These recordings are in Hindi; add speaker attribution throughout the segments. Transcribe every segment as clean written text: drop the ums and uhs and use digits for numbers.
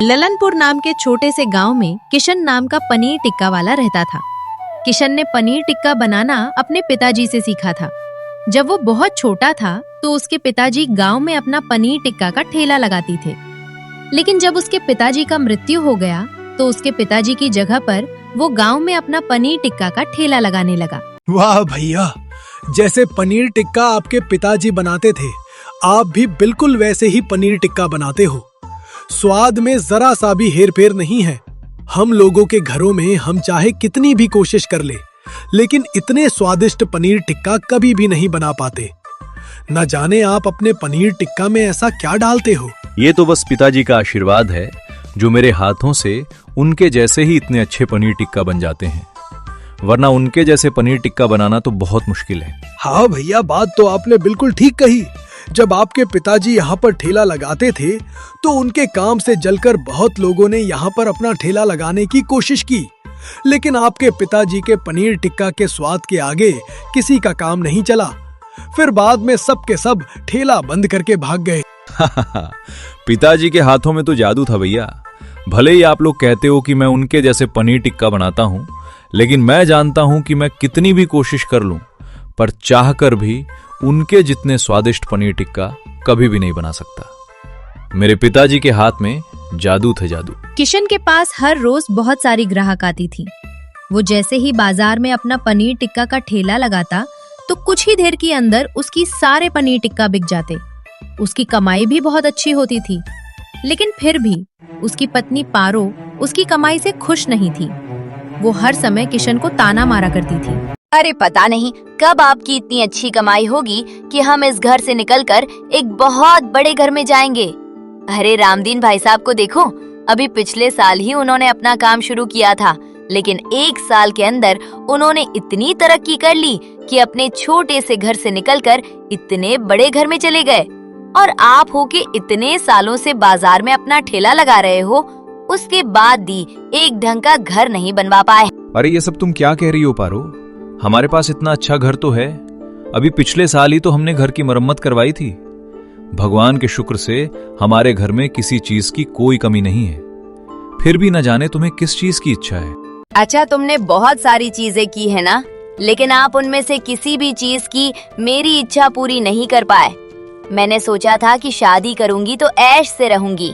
Speaker 1: ललनपुर नाम के छोटे से गांव में किशन नाम का पनीर टिक्का वाला रहता था। किशन ने पनीर टिक्का बनाना अपने पिताजी से सीखा था। जब वो बहुत छोटा था तो उसके पिताजी गांव में अपना पनीर टिक्का का ठेला लगाती थे। लेकिन जब उसके पिताजी का मृत्यु हो गया तो उसके पिताजी की जगह पर वो गांव में अपना पनीर टिक्का का ठेला लगाने लगा।
Speaker 2: वाह भैया, जैसे पनीर टिक्का आपके पिताजी बनाते थे, आप भी बिल्कुल वैसे ही पनीर टिक्का बनाते हो। स्वाद में जरा सा भी हेरफेर नहीं है। हम लोगों के घरों में हम चाहे कितनी भी कोशिश कर ले, लेकिन इतने स्वादिष्ट पनीर टिक्का कभी भी नहीं बना पाते। न जाने आप अपने पनीर टिक्का में ऐसा क्या डालते हो।
Speaker 3: ये तो बस पिताजी का आशीर्वाद है, जो मेरे हाथों से उनके जैसे ही इतने अच्छे पनीर टिक्का बन जाते हैं, वरना उनके जैसे पनीर टिक्का बनाना तो बहुत मुश्किल है।
Speaker 2: हाँ भैया, बात तो आपने बिल्कुल ठीक कही। जब आपके पिताजी यहाँ पर ठेला लगाते थे तो उनके काम से जलकर बहुत लोगों ने यहाँ पर अपना ठेला लगाने की कोशिश की, लेकिन आपके पिताजी के पनीर टिक्का के स्वाद के आगे किसी का काम नहीं चला। फिर बाद में सब के सब ठेला बंद करके भाग गए।
Speaker 3: पिताजी के हाथों में तो जादू था भैया। भले ही आप लोग कहते हो कि मैं उनके जैसे पनीर टिक्का बनाता हूं, लेकिन मैं जानता हूं कि मैं कितनी भी कोशिश कर लूं, पर चाहकर भी उनके जितने स्वादिष्ट पनीर टिक्का कभी भी नहीं बना सकता। मेरे पिताजी के हाथ में जादू थे, जादू।
Speaker 1: किशन के पास हर रोज बहुत सारी ग्राहक आती थी। वो जैसे ही बाजार में अपना पनीर टिक्का का ठेला लगाता तो कुछ ही देर के अंदर उसकी सारे पनीर टिक्का बिक जाते। उसकी कमाई भी बहुत अच्छी होती थी, लेकिन फिर भी उसकी पत्नी पारो उसकी कमाई से खुश नहीं थी। वो हर समय किशन को ताना मारा करती थी।
Speaker 4: अरे पता नहीं कब आपकी इतनी अच्छी कमाई होगी कि हम इस घर से निकलकर एक बहुत बड़े घर में जाएंगे। अरे रामदीन भाई साहब को देखो, अभी पिछले साल ही उन्होंने अपना काम शुरू किया था, लेकिन 1 साल के अंदर उन्होंने इतनी तरक्की कर ली कि अपने छोटे से घर से निकलकर इतने बड़े घर में चले गए। और आप हो के इतने सालों से बाजार में अपना ठेला लगा रहे हो, उसके बाद भी एक ढंग का घर नहीं बनवा पाए।
Speaker 3: अरे ये सब तुम क्या कह रही हो पारो? हमारे पास इतना अच्छा घर तो है। अभी पिछले साल ही तो हमने घर की मरम्मत करवाई थी। भगवान के शुक्र से हमारे घर में किसी चीज की कोई कमी नहीं है। फिर भी न जाने तुम्हें किस चीज की इच्छा है।
Speaker 4: अच्छा, तुमने बहुत सारी चीजें की है ना, लेकिन आप उनमें से किसी भी चीज की मेरी इच्छा पूरी नहीं कर पाए। मैंने सोचा था कि शादी करूंगी तो ऐश से रहूंगी।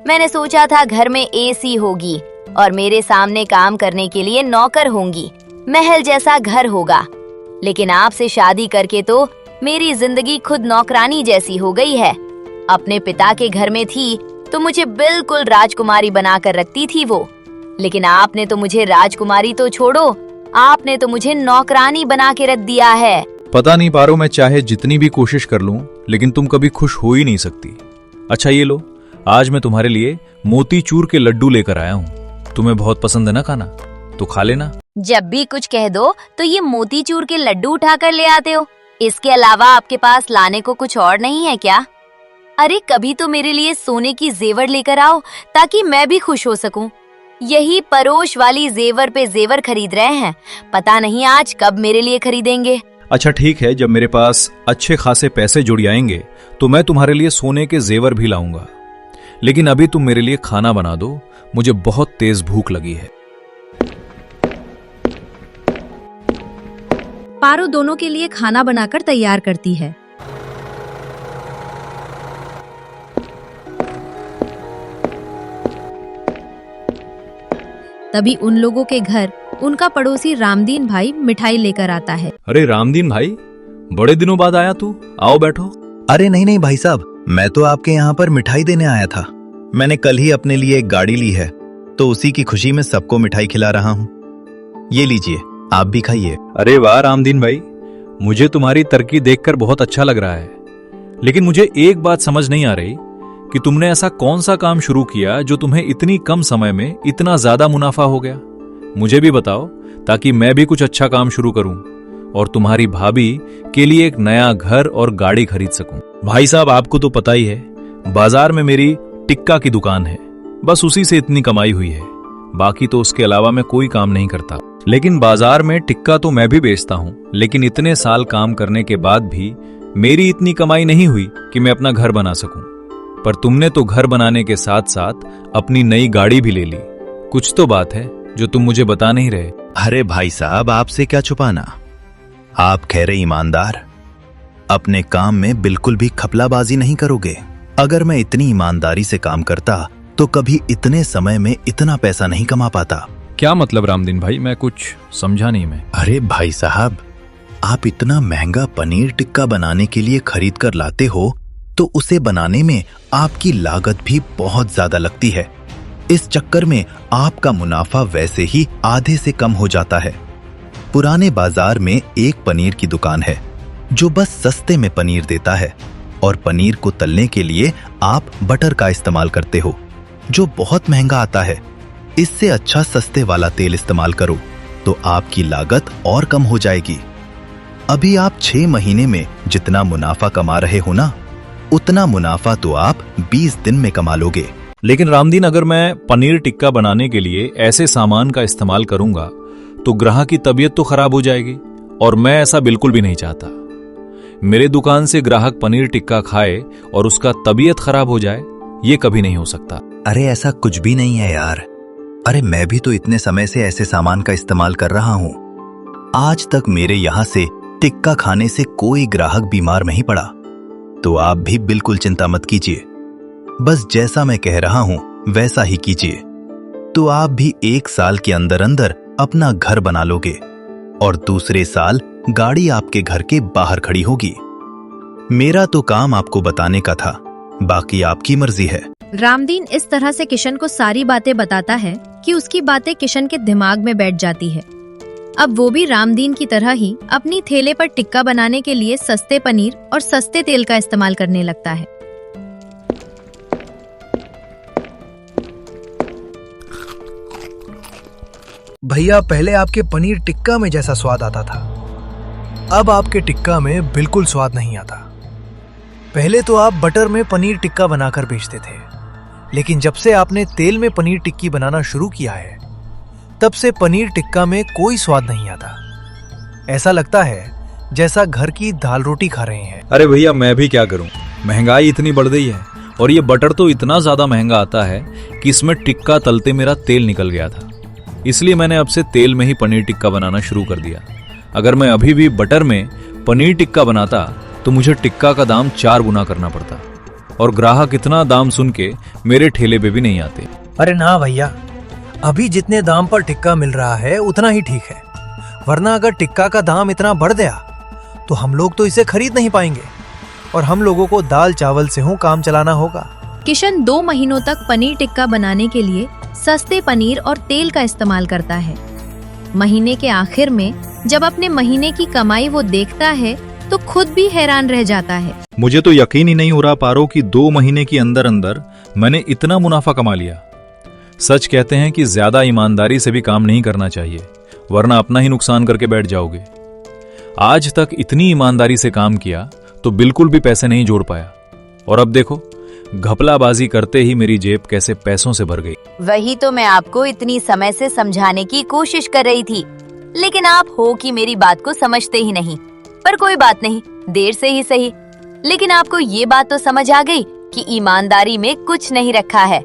Speaker 4: मैंने सोचा था घर में एसी होगी और मेरे सामने काम करने के लिए नौकर होंगी, महल जैसा घर होगा। लेकिन आपसे शादी करके तो मेरी जिंदगी खुद नौकरानी जैसी हो गई है। अपने पिता के घर में थी तो मुझे बिल्कुल राजकुमारी बनाकर रखती थी वो, लेकिन आपने तो मुझे राजकुमारी तो छोड़ो, आपने तो मुझे नौकरानी बना के रख दिया है।
Speaker 3: पता नहीं पारो, मैं चाहे जितनी भी कोशिश कर लूं, लेकिन तुम कभी खुश हो ही नहीं सकती। अच्छा ये लो, आज मैं तुम्हारे लिए मोतीचूर के लड्डू लेकर आया हूँ। तुम्हें बहुत पसंद है ना खाना, तो खा लेना।
Speaker 4: जब भी कुछ कह दो तो ये मोतीचूर के लड्डू उठाकर ले आते हो। इसके अलावा आपके पास लाने को कुछ और नहीं है क्या? अरे कभी तो मेरे लिए सोने की जेवर लेकर आओ ताकि मैं भी खुश हो सकूं। यही परोश वाली जेवर पे जेवर खरीद रहे हैं, पता नहीं आज कब मेरे लिए खरीदेंगे।
Speaker 3: अच्छा ठीक है, जब मेरे पास अच्छे खासे पैसे जुड़ आएंगे तो मैं तुम्हारे लिए सोने के जेवर भी लाऊंगा। लेकिन अभी तुम मेरे लिए खाना बना दो, मुझे बहुत तेज भूख लगी है।
Speaker 1: पारो दोनों के लिए खाना बनाकर तैयार करती है। तभी उन लोगों के घर उनका पड़ोसी रामदीन भाई मिठाई लेकर आता है।
Speaker 3: अरे रामदीन भाई, बड़े दिनों बाद आया तू, आओ बैठो।
Speaker 5: अरे नहीं भाई साहब, मैं तो आपके यहाँ पर मिठाई देने आया था। मैंने कल ही अपने लिए एक गाड़ी ली है, तो उसी की खुशी में सबको मिठाई खिला रहा हूँ। ये लीजिए, आप भी खाइए।
Speaker 3: अरे वाह रामदीन भाई, मुझे तुम्हारी तरक्की देखकर बहुत अच्छा लग रहा है, लेकिन मुझे एक बात समझ नहीं आ रही कि तुमने ऐसा कौन सा काम शुरू किया जो तुम्हें इतनी कम समय में इतना ज्यादा मुनाफा हो गया। मुझे भी बताओ ताकि मैं भी कुछ अच्छा काम शुरू करूं और तुम्हारी भाभी के लिए एक नया घर और गाड़ी खरीद सकूं। भाई साहब, आपको तो पता ही है, बाजार में मेरी टिक्का की दुकान है, बस उसी से इतनी कमाई हुई है। बाकी तो उसके अलावा मैं कोई काम नहीं करता। लेकिन बाजार में टिक्का तो मैं भी बेचता हूं, लेकिन इतने साल काम करने के बाद भी मेरी इतनी कमाई नहीं हुई कि मैं अपना घर बना सकूं। पर तुमने तो घर बनाने के साथ साथ अपनी नई गाड़ी भी ले ली। कुछ तो बात है जो तुम मुझे बता नहीं रहे।
Speaker 5: अरे भाई साहब, आपसे क्या छुपाना। आप खैर ईमानदार, अपने काम में बिल्कुल भी खपलाबाजी नहीं करोगे। अगर मैं इतनी ईमानदारी से काम करता तो कभी इतने समय में इतना पैसा नहीं कमा पाता।
Speaker 3: क्या मतलब रामदीन भाई, मैं कुछ समझा नहीं मैं।
Speaker 5: अरे भाई साहब, आप इतना महंगा पनीर टिक्का बनाने के लिए खरीद कर लाते हो तो उसे बनाने में आपकी लागत भी बहुत ज्यादा लगती है। इस चक्कर में आपका मुनाफा वैसे ही आधे से कम हो जाता है। पुराने बाजार में एक पनीर की दुकान है जो बस सस्ते में पनीर देता है और पनीर को तलने के लिए आप बटर का इस्तेमाल करते हो जो बहुत महंगा आता है। इससे अच्छा सस्ते वाला तेल इस्तेमाल करो तो आपकी लागत और कम हो जाएगी। अभी आप 6 महीने में जितना मुनाफा कमा रहे हो ना, उतना मुनाफा तो आप 20 दिन में कमा लोगे।
Speaker 3: लेकिन रामदीन, अगर मैं पनीर टिक्का बनाने के लिए ऐसे सामान का इस्तेमाल करूंगा तो ग्राहक की तबीयत तो खराब हो जाएगी और मैं ऐसा बिल्कुल भी नहीं चाहता। मेरे दुकान से ग्राहक पनीर टिक्का खाए और उसका तबीयत खराब हो जाए, ये कभी नहीं हो सकता।
Speaker 5: अरे ऐसा कुछ भी नहीं है यार। अरे मैं भी तो इतने समय से ऐसे सामान का इस्तेमाल कर रहा हूं। आज तक मेरे यहां से टिक्का खाने से कोई ग्राहक बीमार नहीं पड़ा। तो आप भी बिल्कुल चिंता मत कीजिए, बस जैसा मैं कह रहा हूं वैसा ही कीजिए तो आप भी 1 साल के अंदर अंदर अपना घर बना लोगे और दूसरे साल गाड़ी आपके घर के बाहर खड़ी होगी। मेरा तो काम आपको बताने का था, बाकी आपकी मर्जी है।
Speaker 1: रामदीन इस तरह से किशन को सारी बातें बताता है कि उसकी बातें किशन के दिमाग में बैठ जाती है। अब वो भी रामदीन की तरह ही अपनी ठेले पर टिक्का बनाने के लिए सस्ते पनीर और सस्ते तेल का इस्तेमाल करने लगता है।
Speaker 2: भैया, पहले आपके पनीर टिक्का में जैसा स्वाद आता था, अब आपके टिक्का में बिल्कुल स्वाद नहीं आता। पहले तो आप बटर में पनीर टिक्का बनाकर बेचते थे, लेकिन जब से आपने तेल में पनीर टिक्की बनाना शुरू किया है, तब से पनीर टिक्का में कोई स्वाद नहीं आता। ऐसा लगता है जैसा घर की दाल रोटी खा रहे हैं।
Speaker 3: अरे भैया, मैं भी क्या करूं, महंगाई इतनी बढ़ गई है और ये बटर तो इतना ज्यादा महंगा आता है कि इसमें टिक्का तलते मेरा तेल निकल गया था। इसलिए मैंने अब से तेल में ही पनीर टिक्का बनाना शुरू कर दिया। अगर मैं अभी भी बटर में पनीर टिक्का बनाता तो मुझे टिक्का का दाम 4 गुना करना पड़ता और ग्राहक इतना दाम सुन के मेरे ठेले पे भी नहीं आते।
Speaker 2: अरे ना भैया, अभी जितने दाम पर टिक्का मिल रहा है उतना ही ठीक है, वरना अगर टिक्का का दाम इतना बढ़ गया तो हम लोग तो इसे खरीद नहीं पाएंगे और हम लोगों को दाल चावल से ही काम चलाना होगा।
Speaker 1: किशन 2 महीनों तक पनीर टिक्का बनाने के लिए सस्ते पनीर और तेल का इस्तेमाल करता है। महीने के आखिर में जब अपने महीने की कमाई वो देखता है तो खुद भी हैरान रह जाता है।
Speaker 3: मुझे तो यकीन ही नहीं हो रहा पारो कि 2 महीने के अंदर अंदर मैंने इतना मुनाफा कमा लिया। सच कहते हैं कि ज्यादा ईमानदारी से भी काम नहीं करना चाहिए, वरना अपना ही नुकसान करके बैठ जाओगे। आज तक इतनी ईमानदारी से काम किया तो बिल्कुल भी पैसे नहीं जोड़ पाया और अब देखो, घपलाबाजी करते ही मेरी जेब कैसे पैसों से भर गई।
Speaker 4: वही तो मैं आपको इतनी समय से समझाने की कोशिश कर रही थी, लेकिन आप हो कि मेरी बात को समझते ही नहीं। पर कोई बात नहीं, देर से ही सही, लेकिन आपको ये बात तो समझ आ गई कि ईमानदारी में कुछ नहीं रखा है,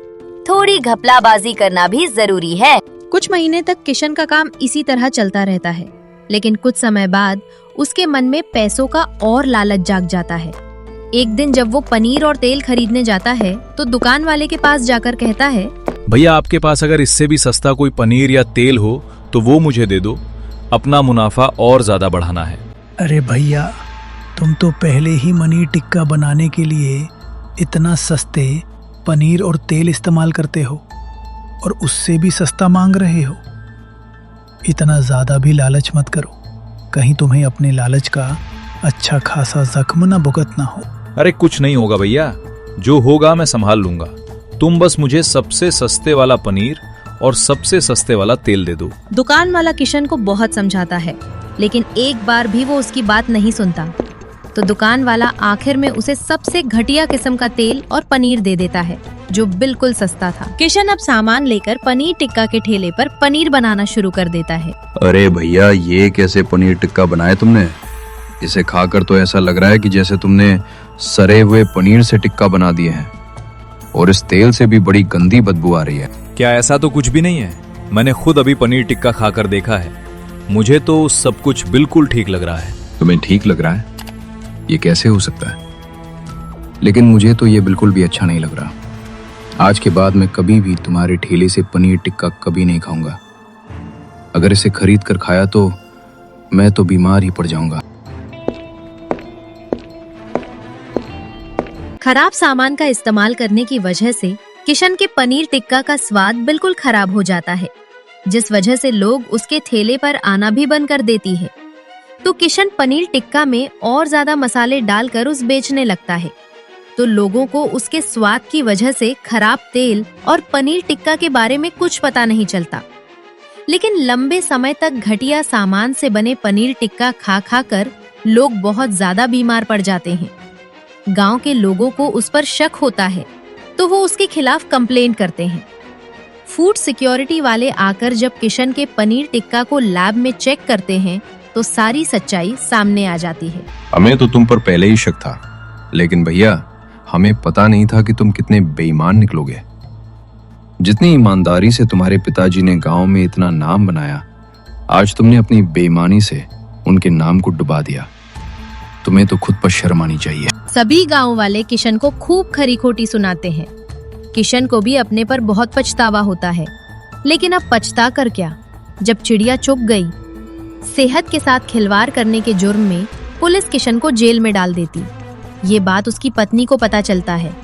Speaker 4: थोड़ी घपलाबाजी करना भी जरूरी है।
Speaker 1: कुछ महीने तक किशन का काम इसी तरह चलता रहता है, लेकिन कुछ समय बाद उसके मन में पैसों का और लालच जाग जाता है। एक दिन जब वो पनीर और तेल खरीदने जाता है तो दुकान वाले के पास जाकर कहता है,
Speaker 3: भैया आपके पास अगर इससे भी सस्ता कोई पनीर या तेल हो तो वो मुझे दे दो, अपना मुनाफा और ज्यादा बढ़ाना है।
Speaker 2: अरे भैया, तुम तो पहले ही पनीर टिक्का बनाने के लिए इतना सस्ते पनीर और तेल इस्तेमाल करते हो और उससे भी सस्ता मांग रहे हो। इतना ज्यादा भी लालच मत करो, कहीं तुम्हें अपने लालच का अच्छा खासा जख्म न भुगतना हो।
Speaker 3: अरे कुछ नहीं होगा भैया, जो होगा मैं संभाल लूंगा। तुम बस मुझे सबसे सस्ते वाला पनीर और सबसे सस्ते वाला तेल दे दो।
Speaker 1: दुकान वाला किशन को बहुत समझाता है, लेकिन एक बार भी वो उसकी बात नहीं सुनता। तो दुकान वाला आखिर में उसे सबसे घटिया किस्म का तेल और पनीर दे देता है, जो बिल्कुल सस्ता था। किशन अब सामान लेकर पनीर टिक्का के ठेले पर पनीर बनाना शुरू कर देता है।
Speaker 6: अरे भैया, ये कैसे पनीर टिक्का बनाया तुमने? इसे खाकर तो ऐसा लग रहा है कि जैसे तुमने सरे हुए पनीर से टिक्का बना दिए हैं। और इस तेल से भी बड़ी गंदी बदबू आ रही है।
Speaker 3: क्या ऐसा तो कुछ भी नहीं है? मैंने खुद अभी पनीर टिक्का खाकर देखा है। मुझे तो सब कुछ बिल्कुल ठीक लग रहा है।
Speaker 6: तुम्हें ठीक लग रहा है? ये कैसे हो सकता है? लेकिन मुझे तो ये बिल्कुल भी अच्छा नहीं लग रहा। आज के बाद मैं कभी भी तुम्हारे ठेले से पनीर टिक्का कभी नहीं खाऊंगा। अगर इसे खरीद कर खाया तो मैं तो बीमार ही पड़ जाऊंगा।
Speaker 1: खराब सामान का इस्तेमाल करने की वजह से किशन के पनीर टिक्का का स्वाद बिल्कुल खराब हो जाता है, जिस वजह से लोग उसके ठेले पर आना भी बंद कर देती है। तो किशन पनीर टिक्का में और ज्यादा मसाले डालकर उस बेचने लगता है, तो लोगों को उसके स्वाद की वजह से खराब तेल और पनीर टिक्का के बारे में कुछ पता नहीं चलता। लेकिन लंबे समय तक घटिया सामान से बने पनीर टिक्का खा खा कर लोग बहुत ज्यादा बीमार पड़ जाते हैं। गांव के लोगों को उस पर शक होता है, तो वो उसके खिलाफ कंप्लेन करते हैं। फूड सिक्योरिटी वाले आकर जब किशन के पनीर टिक्का को लैब में चेक करते हैं, तो सारी सच्चाई सामने आ जाती है।
Speaker 6: हमें तो तुम पर पहले ही शक था, लेकिन भैया हमें पता नहीं था कि तुम कितने बेईमान निकलोगे। जितनी ईमानदारी से तुम्हारे पिताजी ने गांव में इतना नाम बनाया, आज तुमने अपनी बेईमानी से उनके नाम को डुबा दिया। तुम्हें तो खुद पर शर्म आनी चाहिए।
Speaker 1: सभी गांव वाले किशन को खूब खरी खोटी सुनाते हैं। किशन को भी अपने पर बहुत पछतावा होता है, लेकिन अब पछता कर क्या, जब चिड़िया चुग गई। सेहत के साथ खिलवाड़ करने के जुर्म में पुलिस किशन को जेल में डाल देती। ये बात उसकी पत्नी को पता चलता है।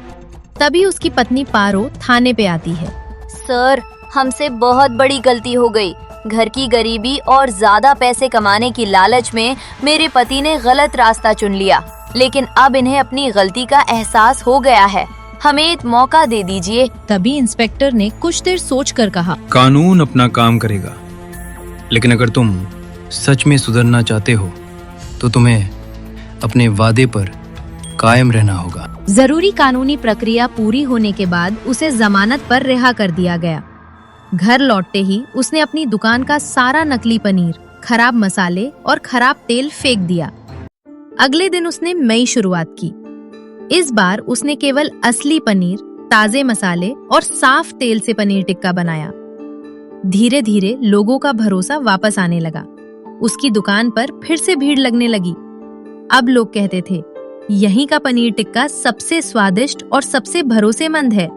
Speaker 1: तभी उसकी पत्नी पारो थाने पे आती है।
Speaker 4: सर, हमसे बहुत बड़ी गलती हो गई। घर की गरीबी और ज्यादा पैसे कमाने की लालच में मेरे पति ने गलत रास्ता चुन लिया, लेकिन अब इन्हें अपनी गलती का एहसास हो गया है। हमें एक मौका दे दीजिए।
Speaker 1: तभी इंस्पेक्टर ने कुछ देर सोचकर कहा,
Speaker 7: कानून अपना काम करेगा, लेकिन अगर तुम सच में सुधरना चाहते हो तो तुम्हें अपने वादे पर कायम रहना होगा।
Speaker 1: जरूरी कानूनी प्रक्रिया पूरी होने के बाद उसे जमानत पर रिहा कर दिया गया। घर लौटते ही उसने अपनी दुकान का सारा नकली पनीर, खराब मसाले और खराब तेल फेंक दिया। अगले दिन उसने नई शुरुआत की। इस बार उसने केवल असली पनीर, ताजे मसाले और साफ तेल से पनीर टिक्का बनाया। धीरे धीरे लोगों का भरोसा वापस आने लगा। उसकी दुकान पर फिर से भीड़ लगने लगी। अब लोग कहते थे, यहीं का पनीर टिक्का सबसे स्वादिष्ट और सबसे भरोसेमंद है।